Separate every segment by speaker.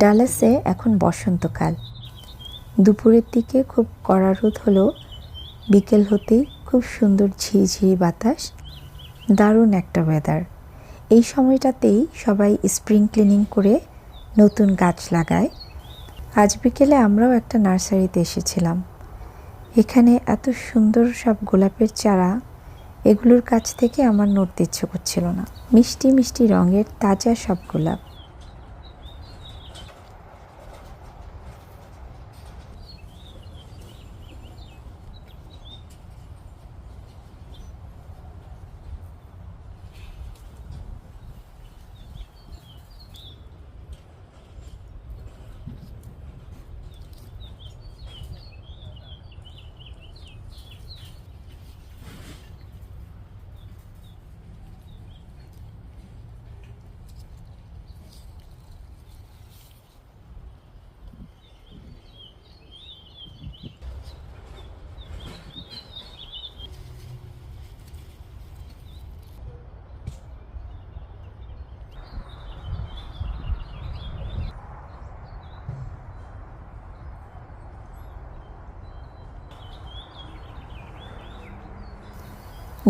Speaker 1: ডালাসে এখন বসন্তকাল। দুপুরের দিকে খুব কড়া রোদ হলেও বিকেল হতেই খুব সুন্দর ঝিরিঝিরি বাতাস, দারুণ একটা ওয়েদার। এই সময়টাতেই সবাই স্প্রিং ক্লিনিং করে নতুন গাছ লাগায়। আজ বিকেলে আমরাও একটা নার্সারিতে এসেছিলাম। এখানে এত সুন্দর সব গোলাপের চারা, এগুলোর কাছ থেকে আমার নড়তে ইচ্ছে করছিল না। মিষ্টি মিষ্টি রঙের তাজা সব গোলাপ।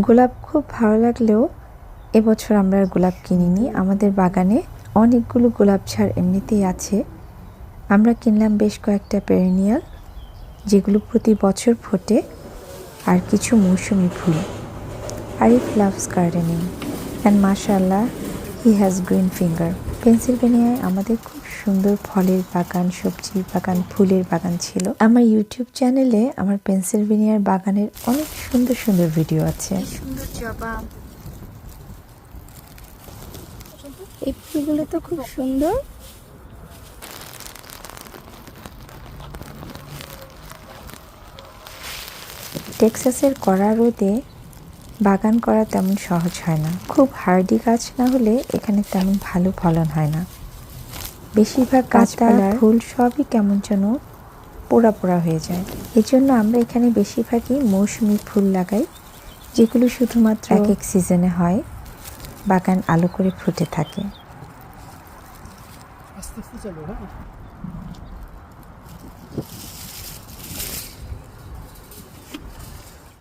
Speaker 1: গোলাপ খুব ভালো লাগলেও এবছর আমরা আর গোলাপ কিনিনি। আমাদের বাগানে অনেকগুলো গোলাপ ঝাড় এমনিতেই আছে। আমরা কিনলাম বেশ কয়েকটা পেরেনিয়াল, যেগুলো প্রতি বছর ফোটে, আর কিছু মৌসুমি ফুল। আরিফ লাভস গার্ডেনিং অ্যান্ড মাশাআল্লাহ হি হ্যাজ গ্রিন ফিঙ্গার। পেনসিলভেনিয়ায় আমাদের খুব সুন্দর ফলের বাগান, সবজির বাগান, ফুলের বাগান ছিল। আমার ইউটিউব চ্যানেলে আমার পেনসিলভেনিয়ার বাগানের অনেক সুন্দর সুন্দর ভিডিও আছে।
Speaker 2: সুন্দর জবা,
Speaker 1: এই ফুলগুলো তো খুব সুন্দর। টেক্সাসের কড়া রোদে বাগান করা তেমন সহজ হয় না। খুব হার্ডি গাছ না হলে এখানে তেমন ভালো ফলন হয় না। বেশিরভাগ গাছপালা, ফুল সবই কেমন যেন পোড়া পোড়া হয়ে যায়। এই জন্য আমরা এখানে বেশিরভাগই মৌসুমি ফুল লাগাই, যেগুলো শুধুমাত্র এক এক সিজনে হয়, বাগান আলো করে ফুটে থাকে।
Speaker 3: আস্তে আস্তে চলো, হ্যাঁ।